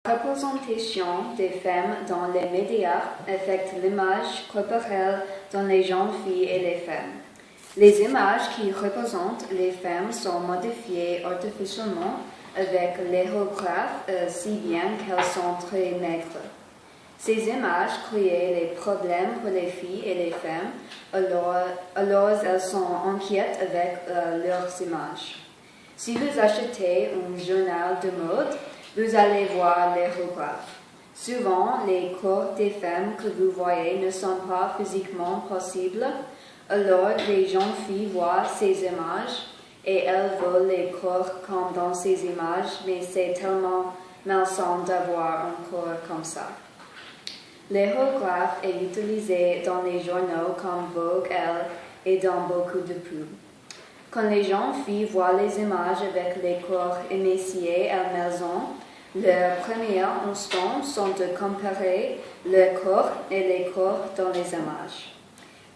La représentation des femmes dans les médias affecte l'image corporelle dans les jeunes filles et les femmes. Les images qui représentent les femmes sont modifiées artificiellement avec l'aérographe si bien qu'elles sont très maigres. Ces images créent des problèmes pour les filles et les femmes, alors elles sont inquiètes avec leurs images. Si vous achetez un journal de mode, vous allez voir l'aérographe. Souvent, les corps des femmes que vous voyez ne sont pas physiquement possibles, alors les jeunes filles voient ces images et elles veulent les corps comme dans ces images, mais c'est tellement malsain d'avoir un corps comme ça. L'aérographe est utilisé dans les journaux comme Vogue, Elle et dans beaucoup de pubs. Quand les jeunes filles voient les images avec les corps émaciés à la maison, leur premier instinct sont de comparer leur corps et les corps dans les images.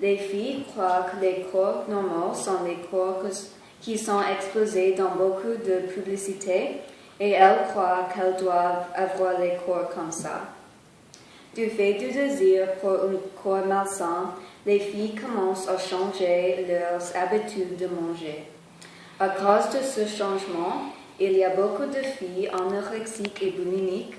Les filles croient que les corps normaux sont les corps qui sont exposés dans beaucoup de publicités et elles croient qu'elles doivent avoir les corps comme ça. Du fait du désir pour un corps malsain, les filles commencent à changer leurs habitudes de manger. À cause de ce changement, il y a beaucoup de filles anorexiques et boulimiques.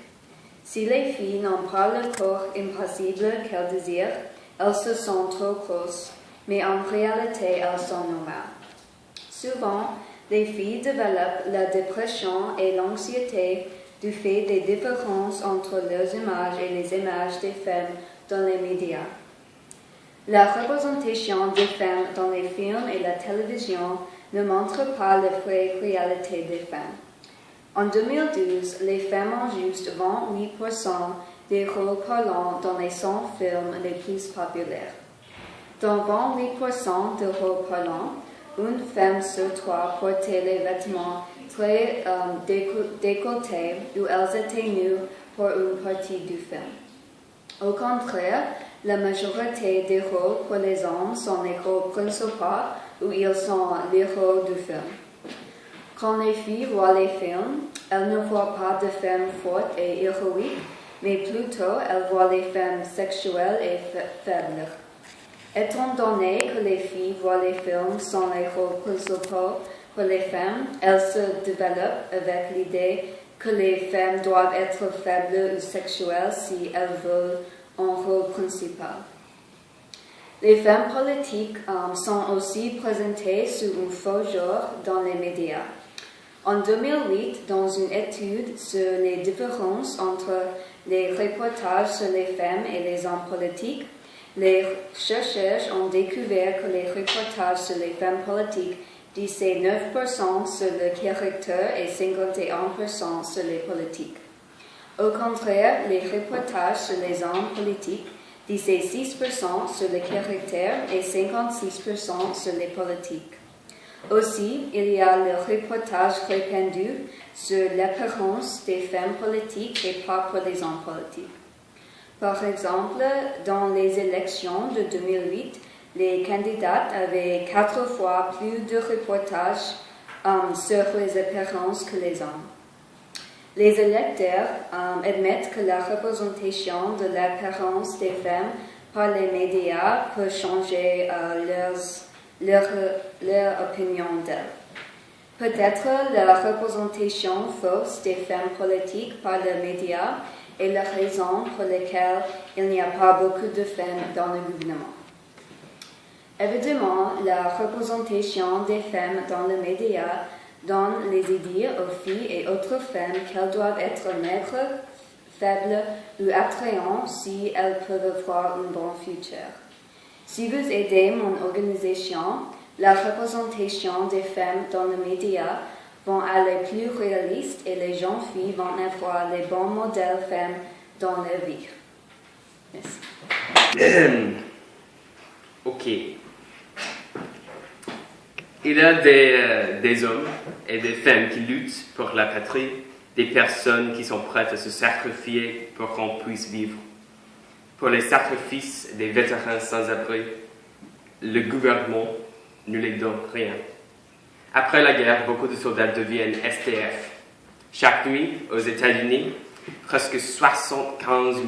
Si les filles n'ont pas le corps impossible qu'elles désirent, elles se sentent trop grosses, mais en réalité elles sont normales. Souvent, les filles développent la dépression et l'anxiété du fait des différences entre leurs images et les images des femmes dans les médias. La représentation des femmes dans les films et la télévision ne montre pas la vraie réalité des femmes. En 2012, les femmes ont juste 28% des rôles parlants dans les 100 films les plus populaires. Dans 28% de rôles parlants, une femme sur trois portait les vêtements très décolletés où elles étaient nues pour une partie du film. Au contraire, la majorité des rôles pour les hommes sont les rôles principaux où ils sont les rôles du film. Quand les filles voient les films, elles ne voient pas de femmes fortes et héroïques, mais plutôt elles voient les femmes sexuelles et faibles. Étant donné que les filles voient les films sans les rôles principaux pour les femmes, elles se développent avec l'idée que les femmes doivent être faibles ou sexuelles si elles veulent un rôle principal. Les femmes politiques sont aussi présentées sous un faux genre dans les médias. En 2008, dans une étude sur les différences entre les reportages sur les femmes et les hommes politiques, les chercheurs ont découvert que les reportages sur les femmes politiques disaient 9% sur le caractère et 51% sur les politiques. Au contraire, les reportages sur les hommes politiques disaient 6% sur le caractère et 56% sur les politiques. Aussi, il y a le reportage répandu sur l'apparence des femmes politiques et pas pour les hommes politiques. Par exemple, dans les élections de 2008, les candidates avaient 4 fois plus de reportages sur les apparences que les hommes. Les électeurs admettent que la représentation de l'apparence des femmes par les médias peut changer leur opinion d'elles. Peut-être la représentation fausse des femmes politiques par les médias est la raison pour laquelle il n'y a pas beaucoup de femmes dans le gouvernement. Évidemment, la représentation des femmes dans les médias donne les idées aux filles et autres femmes qu'elles doivent être maigres, faibles ou attrayantes si elles peuvent avoir un bon futur. Si vous aidez mon organisation, la représentation des femmes dans les médias vont aller plus réaliste et les jeunes filles vont avoir les bons modèles femmes dans leur vie. Merci. Ok. Il y a des hommes et des femmes qui luttent pour la patrie, des personnes qui sont prêtes à se sacrifier pour qu'on puisse vivre. Pour les sacrifices des vétérans sans abri, le gouvernement ne les donne rien. Après la guerre, beaucoup de soldats deviennent SDF. Chaque nuit, aux États-Unis, presque 75 000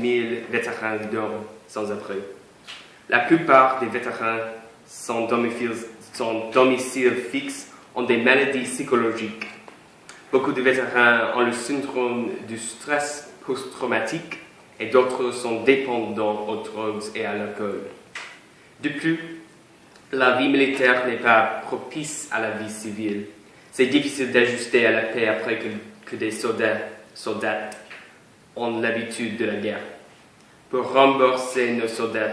vétérans dorment sans abri. La plupart des vétérans sans domicile fixe ont des maladies psychologiques. Beaucoup de vétérans ont le syndrome du stress post-traumatique et d'autres sont dépendants aux drogues et à l'alcool. De plus, la vie militaire n'est pas propice à la vie civile. C'est difficile d'ajuster à la paix après que des soldats ont l'habitude de la guerre. Pour rembourser nos soldats,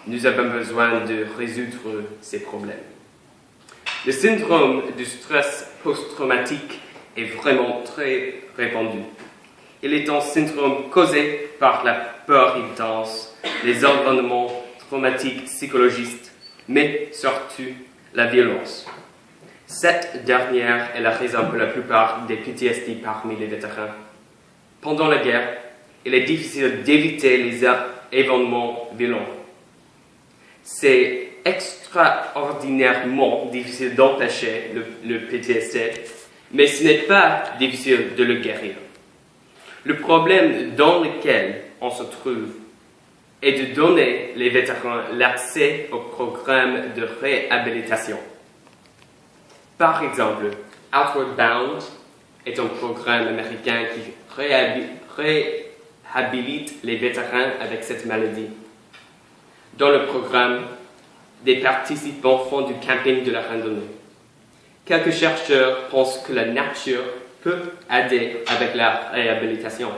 nous avons besoin de résoudre ces problèmes. Le syndrome du stress post-traumatique est vraiment très répandu. Il est un syndrome causé par la peur intense, les environnements traumatiques psychologiques, mais surtout la violence. Cette dernière est la raison pour la plupart des PTSD parmi les vétérans. Pendant la guerre, il est difficile d'éviter les événements violents. C'est extraordinairement difficile d'empêcher le PTSD, mais ce n'est pas difficile de le guérir. Le problème dans lequel on se trouve est de donner les vétérans l'accès au programme de réhabilitation. Par exemple, Outward Bound est un programme américain qui réhabilite les vétérans avec cette maladie. Dans le programme, des participants font du camping de la randonnée. Quelques chercheurs pensent que la nature peut aider avec la réhabilitation.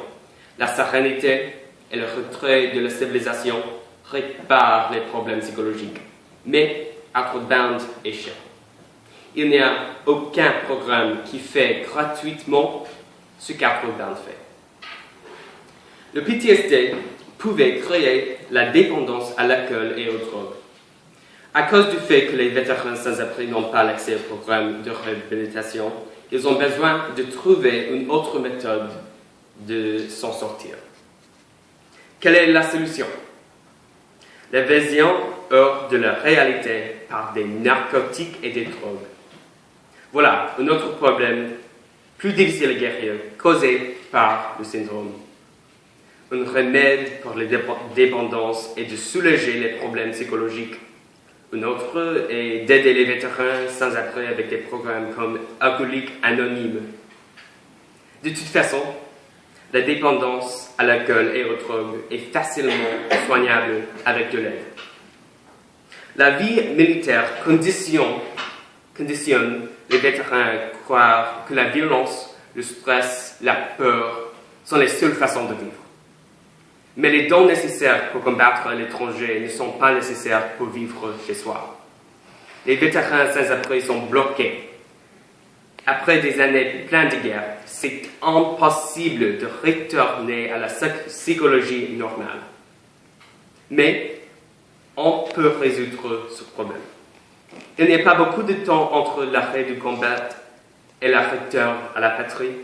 La sérénité et le retrait de la civilisation réparent les problèmes psychologiques. Mais Outward Bound est cher. Il n'y a aucun programme qui fait gratuitement ce qu'Outward Bound fait. Le PTSD pouvait créer la dépendance à l'alcool et aux drogues. À cause du fait que les vétérans sans abri n'ont pas l'accès au programme de réhabilitation, ils ont besoin de trouver une autre méthode de s'en sortir. Quelle est la solution? L'évasion hors de la réalité par des narcotiques et des drogues. Voilà un autre problème plus difficile à guérir, causé par le syndrome. Un remède pour les dépendances est de soulager les problèmes psychologiques. Un autre est d'aider les vétérans sans abri avec des programmes comme Alcooliques Anonymes. De toute façon, la dépendance à l'alcool et aux drogues est facilement soignable avec de l'aide. La vie militaire conditionne les vétérans à croire que la violence, le stress, la peur sont les seules façons de vivre. Mais les dons nécessaires pour combattre à l'étranger ne sont pas nécessaires pour vivre chez soi. Les vétérans sans abri sont bloqués. Après des années pleines de guerre, c'est impossible de retourner à la psychologie normale. Mais on peut résoudre ce problème. Il n'y a pas beaucoup de temps entre l'arrêt du combat et le retour à la patrie.